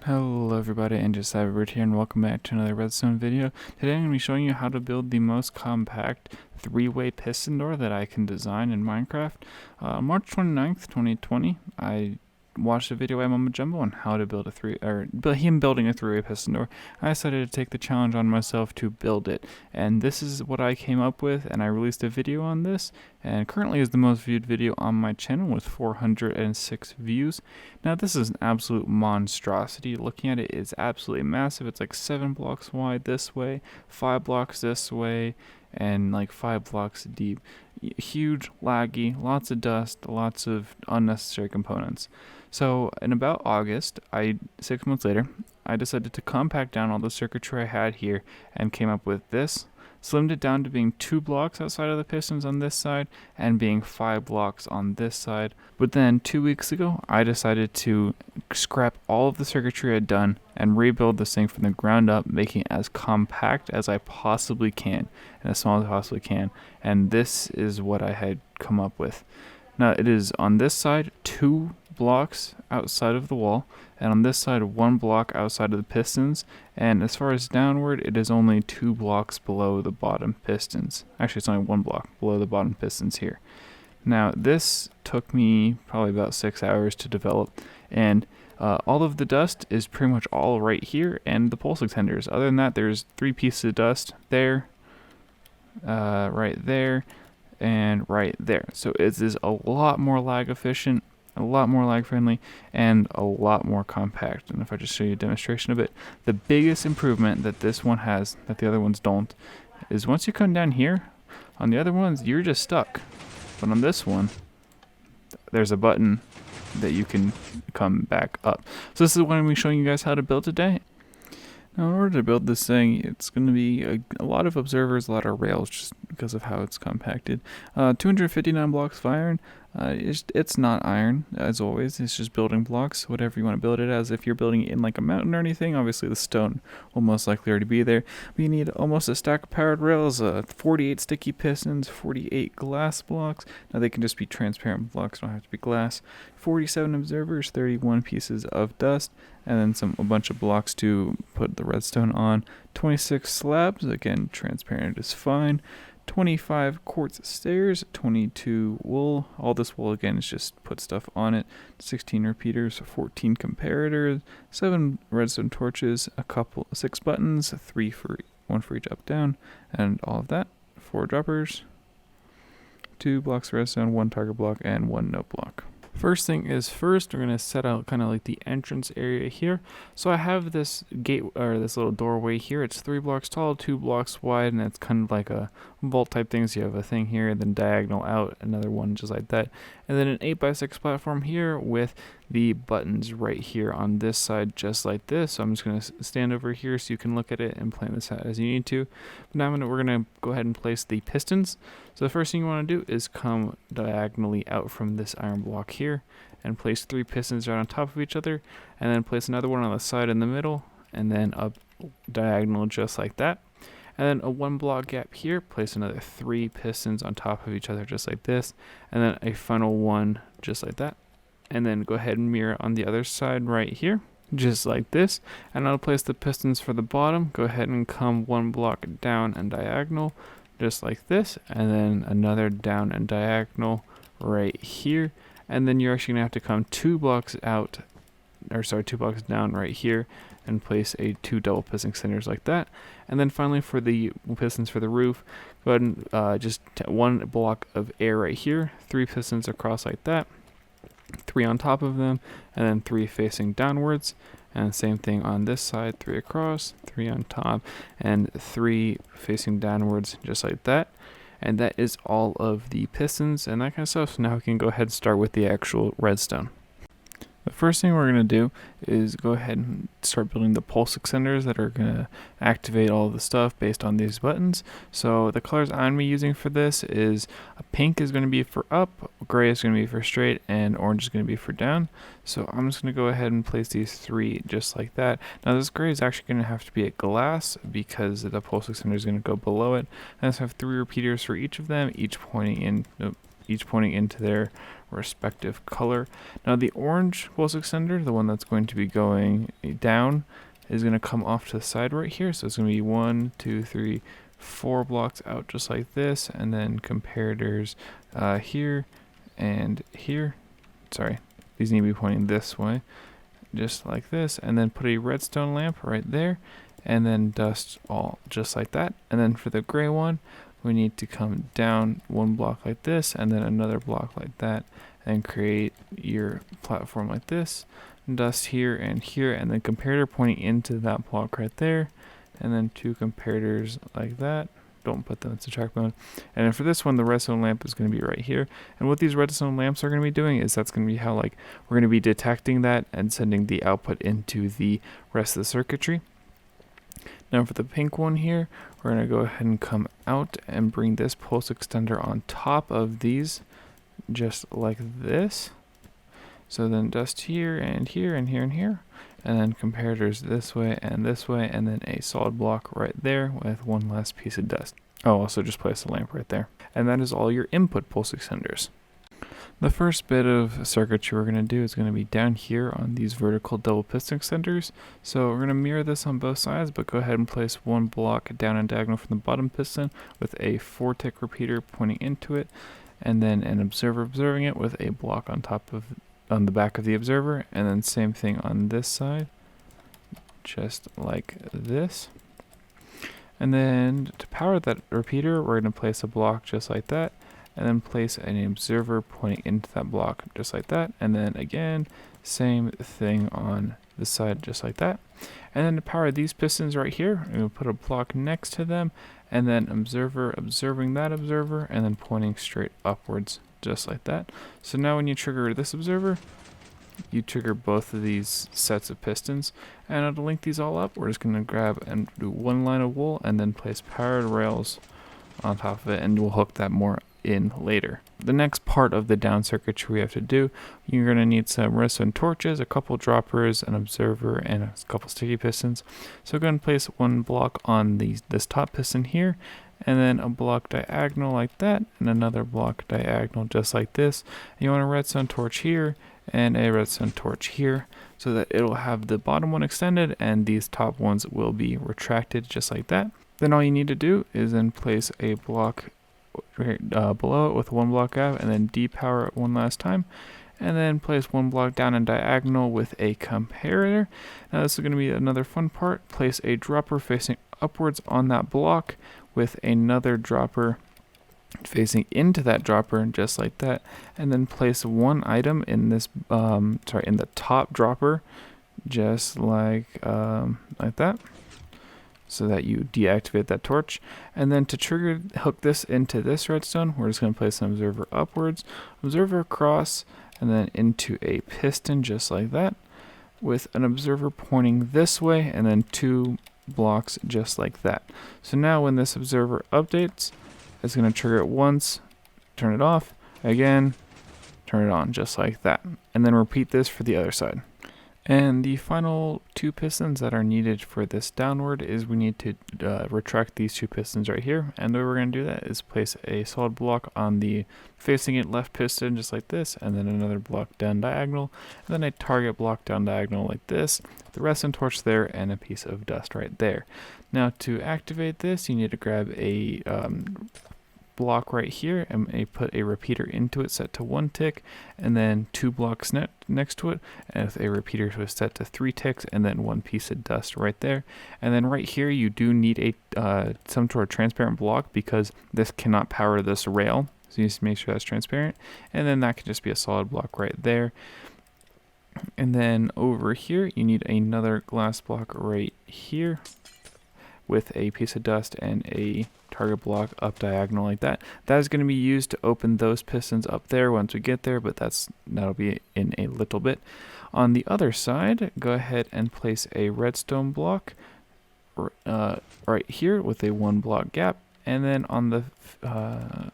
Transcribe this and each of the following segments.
Hello everybody, and just Cyberbird here, and welcome back to another Redstone video. Today I'm going to be showing you how to build the most compact three-way piston door that I can design in Minecraft. March 29th, 2020, I watched a video by Mumbo Jumbo on how to build him building a three-way piston door. I decided to take the challenge on myself to build it, and this is what I came up with, and I released a video on this, and currently is the most viewed video on my channel with 406 views. Now this is an absolute monstrosity. Looking at it, it's absolutely massive. It's like 7 blocks wide this way, 5 blocks this way, and like 5 blocks deep. Huge, laggy, lots of dust, lots of unnecessary components. So in about August, 6 months later, I decided to compact down all the circuitry I had here and came up with this. Slimmed it down to being 2 blocks outside of the pistons on this side and being 5 blocks on this side. But then 2 weeks ago, I decided to scrap all of the circuitry I'd done and rebuild this thing from the ground up, making it as compact as I possibly can and as small as I possibly can. And this is what I had come up with. Now it is on this side 2 blocks outside of the wall, and on this side 1 block outside of the pistons, and as far as downward, it is only 2 blocks below the bottom pistons. Actually, it's only 1 block below the bottom pistons here. Now this took me probably about 6 hours to develop, and all of the dust is pretty much all right here, and the pulse extenders. Other than that, there's 3 pieces of dust there, right there, and right there. So it is a lot more lag efficient, a lot more lag friendly, and a lot more compact. And if I just show you a demonstration of it, the biggest improvement that this one has that the other ones don't is once you come down here, on the other ones you're just stuck, but on this one there's a button that you can come back up. So this is what I'm going to be showing you guys how to build today. Now, in order to build this thing, it's going to be a lot of observers, a lot of rails, just because of how it's compacted. 259 blocks of iron. It's not iron, as always. It's just building blocks, whatever you want to build it as. If you're building it in like a mountain or anything, obviously the stone will most likely already be there. But you need almost a stack of powered rails, 48 sticky pistons, 48 glass blocks. Now they can just be transparent blocks, don't have to be glass. 47 observers, 31 pieces of dust, and then a bunch of blocks to put the redstone on. 26 slabs, again transparent is fine. 25 quartz stairs, 22 wool. All this wool again is just put stuff on it. 16 repeaters, 14 comparators, 7 redstone torches, 6 buttons, 1 for each up down, and all of that. 4 droppers, 2 blocks of redstone, 1 target block, and 1 note block. First thing is first, we're going to set out kind of like the entrance area here. So I have this gate, or this little doorway here. It's 3 blocks tall, 2 blocks wide, and it's kind of like a vault type thing. So you have a thing here, then diagonal out, another one just like that. And then an 8x6 platform here with the buttons right here on this side, just like this. So I'm just going to stand over here so you can look at it and plan this out as you need to. But now we're going to go ahead and place the pistons. So the first thing you want to do is come diagonally out from this iron block here and place 3 pistons right on top of each other, and then place another one on the side in the middle, and then up diagonal just like that. And then a 1 block gap here, place another 3 pistons on top of each other just like this, and then a final one just like that. And then go ahead and mirror on the other side right here, just like this. And I'll place the pistons for the bottom. Go ahead and come 1 block down and diagonal, just like this, and then another down and diagonal right here. And then you're actually gonna have to come 2 blocks out, or sorry, 2 blocks down right here, and place 2 double piston extenders like that. And then finally for the pistons for the roof, go ahead and just 1 block of air right here, 3 pistons across like that, 3 on top of them, and then 3 facing downwards. And same thing on this side, 3 across, 3 on top, and 3 facing downwards, just like that. And that is all of the pistons and that kind of stuff. So now we can go ahead and start with the actual redstone. The first thing we're going to do is go ahead and start building the pulse extenders that are going to activate all the stuff based on these buttons. So the colors I'm going to be using for this is pink is going to be for up, gray is going to be for straight, and orange is going to be for down. So I'm just going to go ahead and place these 3 just like that. Now this gray is actually going to have to be a glass because the pulse extender is going to go below it. And I just have 3 repeaters for each of them, each pointing in each pointing into their respective color. Now the orange pulse extender, the one that's going to be going down, is going to come off to the side right here. So it's going to be 1, 2, 3, 4 blocks out just like this, and then comparators here and here. Sorry, these need to be pointing this way, just like this, and then put a redstone lamp right there, and then dust all just like that. And then for the gray one, we need to come down 1 block like this, and then another block like that, and create your platform like this. Dust here, and then comparator pointing into that block right there, and then 2 comparators like that. Don't put them in subtract mode. And then for this one, the redstone lamp is going to be right here. And what these redstone lamps are going to be doing is that's going to be how we're going to be detecting that and sending the output into the rest of the circuitry. Now for the pink one here, we're going to go ahead and come out and bring this pulse extender on top of these, just like this. So then dust here and here and here and here, and then comparators this way, and then a solid block right there with one last piece of dust. Oh, also just place a lamp right there. And that is all your input pulse extenders. The first bit of circuitry we're going to do is going to be down here on these vertical double piston extenders. So we're going to mirror this on both sides, but go ahead and place 1 block down and diagonal from the bottom piston with a 4-tick repeater pointing into it, and then an observer observing it with a block on the back of the observer, and then same thing on this side, just like this. And then to power that repeater, we're going to place a block just like that, and then place an observer pointing into that block just like that, and then again same thing on this side just like that. And then to power these pistons right here, we're going to put a block next to them, and then observer observing that observer, and then pointing straight upwards just like that. So now when you trigger this observer, you trigger both of these sets of pistons. And to link these all up, we're just going to grab and do 1 line of wool and then place powered rails on top of it, and we'll hook that more in later. The next part of the down circuitry we have to do, you're going to need some redstone torches, a couple droppers, an observer, and a couple sticky pistons. So go ahead and place 1 block on this top piston here, and then a block diagonal like that, and another block diagonal just like this. And you want a redstone torch here and a redstone torch here, so that it'll have the bottom one extended and these top ones will be retracted just like that. Then all you need to do is then place a block right below it with 1 block gap, and then depower it 1 last time, and then place 1 block down and diagonal with a comparator. Now this is going to be another fun part. Place a dropper facing upwards on that block with another dropper facing into that dropper just like that, and then place 1 item in this in the top dropper just like that, so that you deactivate that torch. And then to hook this into this redstone, we're just going to place an observer upwards, observer across, and then into a piston just like that, with an observer pointing this way, and then 2 blocks just like that. So now when this observer updates, it's going to trigger it once, turn it off, again, turn it on just like that, and then repeat this for the other side. And the final 2 pistons that are needed for this downward is we need to retract these 2 pistons right here. And the way we're going to do that is place a solid block on the facing it left piston just like this, and then another block down diagonal, and then a target block down diagonal like this, the redstone torch there, and a piece of dust right there. Now to activate this, you need to grab a block right here and put a repeater into it set to 1 tick, and then 2 blocks next to it, and with a repeater set to 3 ticks, and then 1 piece of dust right there. And then right here you do need a some sort of transparent block, because this cannot power this rail, so you need to make sure that's transparent. And then that can just be a solid block right there. And then over here you need another glass block right here with a piece of dust and a target block up diagonal like that. That is going to be used to open those pistons up there once we get there, but that'll be in a little bit. On the other side, go ahead and place a redstone block right here with a 1 block gap, and then on the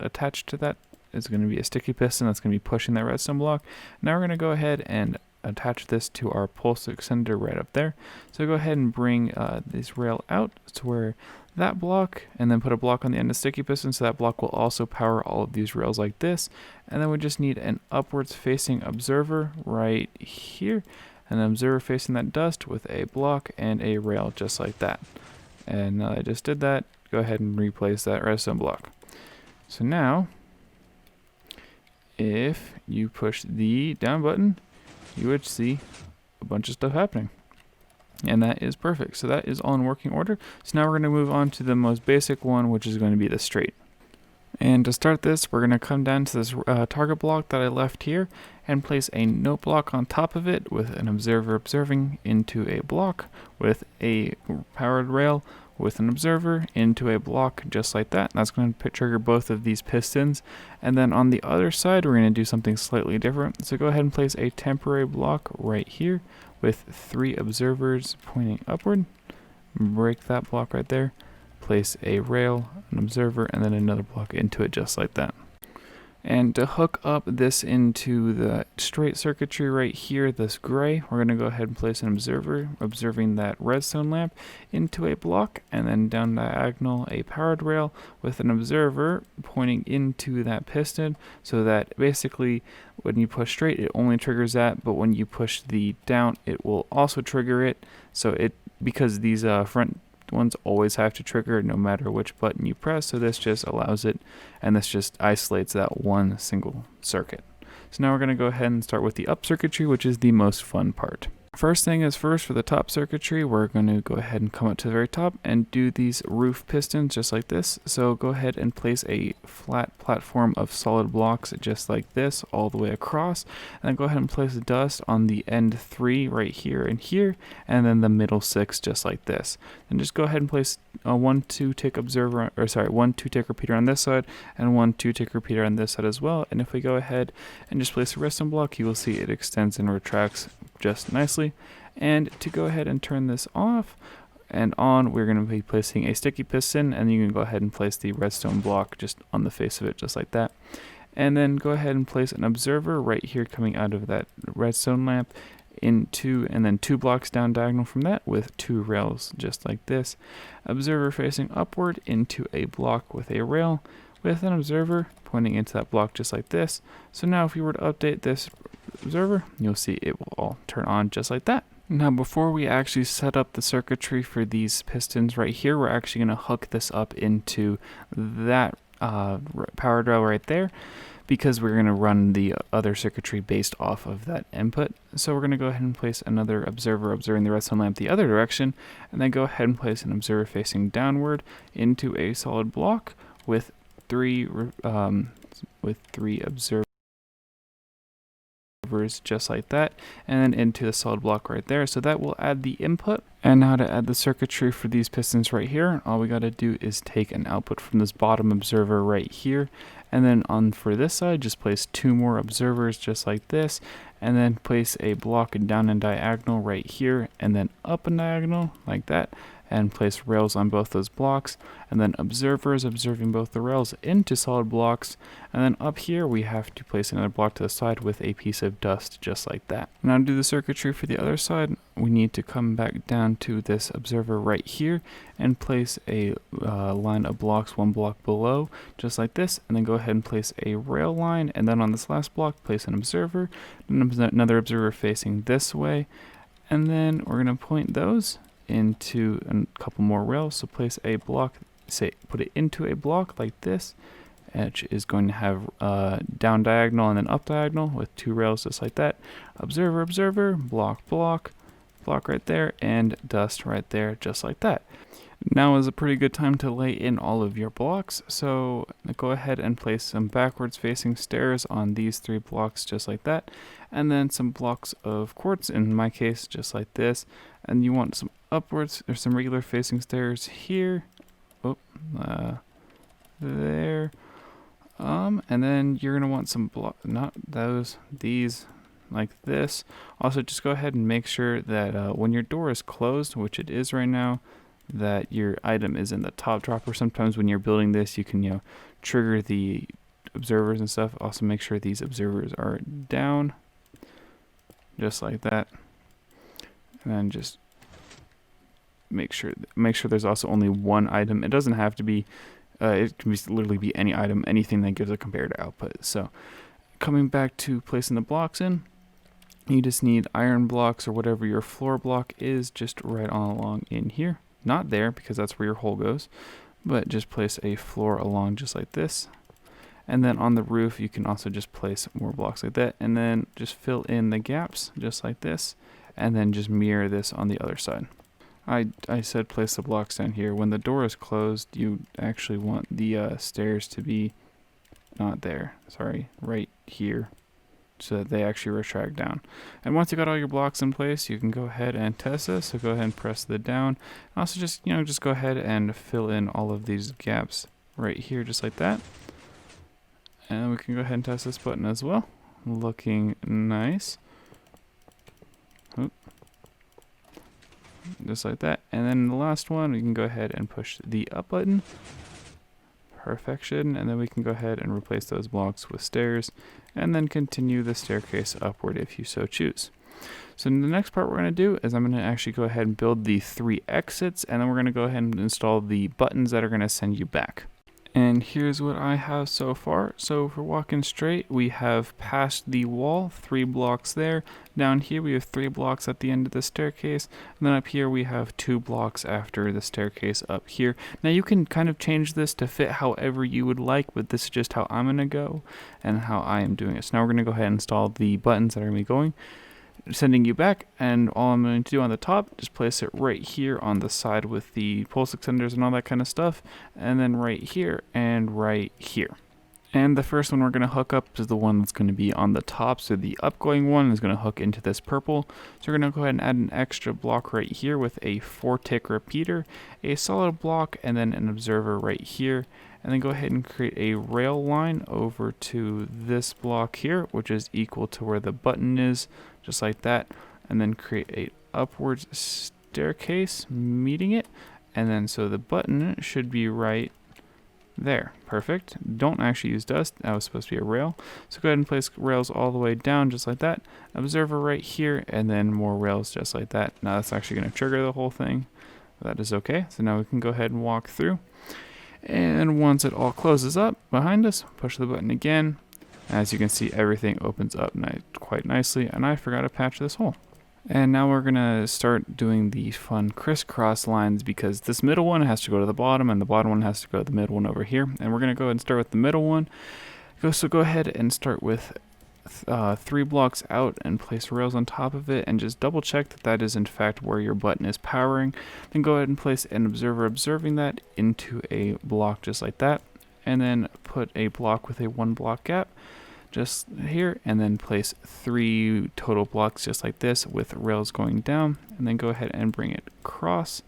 attached to that is going to be a sticky piston that's going to be pushing that redstone block. Now we're going to go ahead and attach this to our pulse extender right up there. So go ahead and bring this rail out to where that block, and then put a block on the end of sticky piston, so that block will also power all of these rails like this. And then we just need an upwards facing observer right here, and an observer facing that dust with a block and a rail just like that. And now that I just did that, go ahead and replace that redstone block. So now, if you push the down button, you would see a bunch of stuff happening. And that is perfect. So that is all in working order. So now we're going to move on to the most basic one, which is going to be the straight. And to start this, we're going to come down to this target block that I left here and place a note block on top of it with an observer observing into a block with a powered rail with an observer into a block just like that. That's going to trigger both of these pistons. And then on the other side, we're going to do something slightly different. So go ahead and place a temporary block right here with 3 observers pointing upward. Break that block right there. Place a rail, an observer, and then another block into it just like that. And to hook up this into the straight circuitry right here, this gray, we're going to go ahead and place an observer observing that redstone lamp into a block, and then down diagonal a powered rail with an observer pointing into that piston, so that basically when you push straight it only triggers that, but when you push the down it will also trigger it. So because these front ones always have to trigger no matter which button you press, so this just allows it, and this just isolates that one single circuit. So now we're going to go ahead and start with the up circuitry, which is the most fun part. First thing is first, for the top circuitry, we're going to go ahead and come up to the very top and do these roof pistons just like this. So go ahead and place a flat platform of solid blocks just like this all the way across, and then go ahead and place dust on the end 3 right here and here, and then the middle 6 just like this. And just go ahead and place a 1 2-tick observer, or sorry, 1 2-tick repeater on this side and 1 2-tick repeater on this side as well. And if we go ahead and just place a redstone block, you will see it extends and retracts just nicely. And to go ahead and turn this off and on, we're going to be placing a sticky piston, and you can go ahead and place the redstone block just on the face of it just like that. And then go ahead and place an observer right here coming out of that redstone lamp into, and then 2 blocks down diagonal from that with 2 rails just like this. Observer facing upward into a block with a rail with an observer pointing into that block just like this. So now if you were to update this observer, you'll see it will all turn on just like that. Now before we actually set up the circuitry for these pistons right here, we're actually going to hook this up into that power rail right there, because we're going to run the other circuitry based off of that input. So we're going to go ahead and place another observer observing the redstone lamp the other direction, and then go ahead and place an observer facing downward into a solid block with 3 observers just like that, and then into the solid block right there. So that will add the input. And now to add the circuitry for these pistons right here, all we got to do is take an output from this bottom observer right here, and then on for this side just place 2 more observers just like this, and then place a block down and diagonal right here, and then up and diagonal like that, and place rails on both those blocks, and then observers observing both the rails into solid blocks. And then up here we have to place another block to the side with a piece of dust just like that. Now to do the circuitry for the other side, we need to come back down to this observer right here and place a line of blocks 1 block below just like this, and then go ahead and place a rail line, and then on this last block place an observer, another observer facing this way, and then we're going to point those into a couple more rails. So place a block, put it into a block like this, which is going to have down diagonal and then up diagonal with 2 rails just like that. Observer, observer, block, block, block right there, and dust right there just like that. Now is a pretty good time to lay in all of your blocks, so go ahead and place some backwards facing stairs on these 3 blocks just like that, and then some blocks of quartz, in my case just like this. And you want some upwards, there's some regular facing stairs here, there, and then you're going to want some not those, these like this. Also just go ahead and make sure that when your door is closed, which it is right now, that your item is in the top dropper. Sometimes when you're building this, you can trigger the observers and stuff. Also make sure these observers are down just like that. And then just make sure there's also only one item. It doesn't have to be, it can literally be any item, anything that gives a compared output. So coming back to placing the blocks in, you just need iron blocks or whatever your floor block is, just right on along in here. Not there, because that's where your hole goes, but just place a floor along just like this. And then on the roof, you can also just place more blocks like that, and then just fill in the gaps just like this, and then just mirror this on the other side. I said place the blocks down here. When the door is closed, you actually want the stairs to be not there, sorry, right here, so that they actually retract down. And once you got all your blocks in place, you can go ahead and test this. So go ahead and press the down. Also just go ahead and fill in all of these gaps right here, just like that. And we can go ahead and test this button as well. Looking nice. Oop. Just like that. And then the last one, we can go ahead and push the up button. Perfection. And then we can go ahead and replace those blocks with stairs, and then continue the staircase upward if you so choose. So the next part we're going to do is I'm going to actually go ahead and build the 3 exits, and then we're going to go ahead and install the buttons that are going to send you back. And here's what I have so far. So if we're walking straight, we have past the wall, 3 blocks there. Down here we have 3 blocks at the end of the staircase. And then up here we have 2 blocks after the staircase up here. Now you can kind of change this to fit however you would like, but this is just how I'm going to go and how I am doing it. So now we're going to go ahead and install the buttons that are going to be going, sending you back, and all I'm going to do on the top, just place it right here on the side with the pulse extenders and all that kind of stuff, and then right here and right here. And the first one we're going to hook up is the one that's going to be on the top, so the upgoing one is going to hook into this purple. So we're going to go ahead and add an extra block right here with a 4-tick repeater, a solid block, and then an observer right here. And then go ahead and create a rail line over to this block here, which is equal to where the button is, just like that. And then create a upwards staircase meeting it. And then so the button should be right there. Perfect. Don't actually use dust. That was supposed to be a rail. So go ahead and place rails all the way down, just like that. Observer right here, and then more rails just like that. Now that's actually going to trigger the whole thing. That is okay. So now we can go ahead and walk through. And once it all closes up behind us, push the button again. As you can see, everything opens up quite nicely, and I forgot to patch this hole. And now we're going to start doing the fun crisscross lines, because this middle one has to go to the bottom, and the bottom one has to go to the middle one over here. And we're going to go ahead and start with the middle one. So go ahead and start with 3 blocks out and place rails on top of it, and just double check that that is in fact where your button is powering. Then go ahead and place an observer observing that into a block just like that, and then put a block with a 1 block gap just here, and then place 3 total blocks just like this with rails going down, and then go ahead and bring it across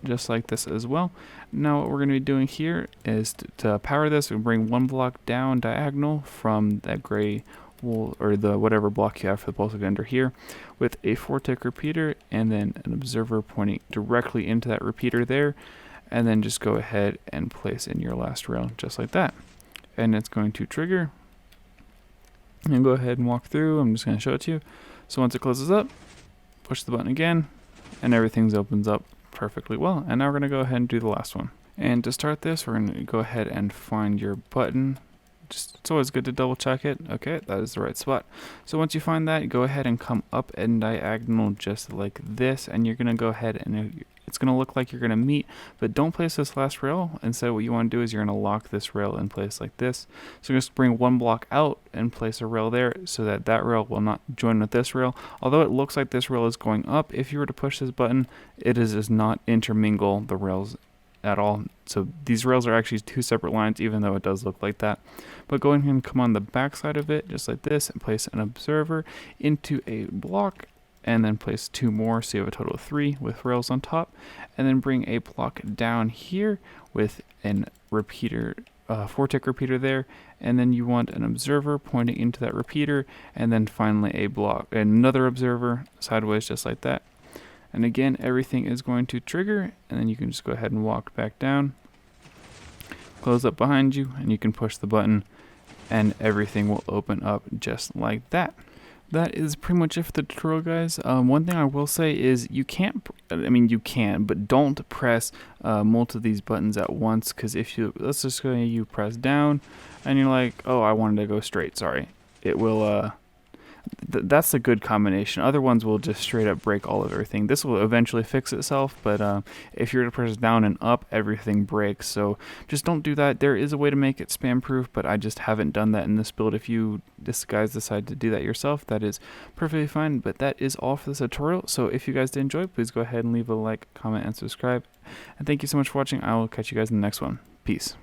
just like this as well. Now what we're going to be doing here is to power this, we bring 1 block down diagonal from that gray wool, or the whatever block you have for the pulse extender here, with a 4-tick repeater, and then an observer pointing directly into that repeater there, and then just go ahead and place in your last rail just like that. And it's going to trigger. And go ahead and walk through. I'm just going to show it to you. So once it closes up, push the button again, and everything opens up perfectly well. And now we're going to go ahead and do the last one. And to start this, we're going to go ahead and find your button. It's always good to double check it. Okay, that is the right spot. So once you find that, go ahead and come up and diagonal just like this, and you're going to go ahead and it's going to look like you're going to meet, but don't place this last rail. Instead, what you want to do is you're going to lock this rail in place like this. So just bring 1 block out and place a rail there, so that that rail will not join with this rail. Although it looks like this rail is going up, if you were to push this button, it does not intermingle the rails at all. So these rails are actually 2 separate lines, even though it does look like that. But go ahead and come on the back side of it just like this, and place an observer into a block, and then place 2 more, so you have a total of 3 with rails on top. And then bring a block down here with an repeater, 4-tick repeater there, and then you want an observer pointing into that repeater, and then finally a block, another observer sideways just like that. And again, everything is going to trigger, and then you can just go ahead and walk back down, close up behind you, and you can push the button, and everything will open up just like that. that is pretty much it for the tutorial, guys. One thing I will say is you can, but don't press multiple of these buttons at once, because if you, let's just say you press down and you're like, oh, I wanted to go straight, sorry, it will that's a good combination. Other ones will just straight up break all of everything. This will eventually fix itself, but if you're to press down and up, everything breaks. So just don't do that. There is a way to make it spam proof, but I just haven't done that in this build. If you guys decide to do that yourself, that is perfectly fine. But that is all for this tutorial. So if you guys did enjoy, please go ahead and leave a like, comment, and subscribe. And thank you so much for watching. I will catch you guys in the next one. Peace.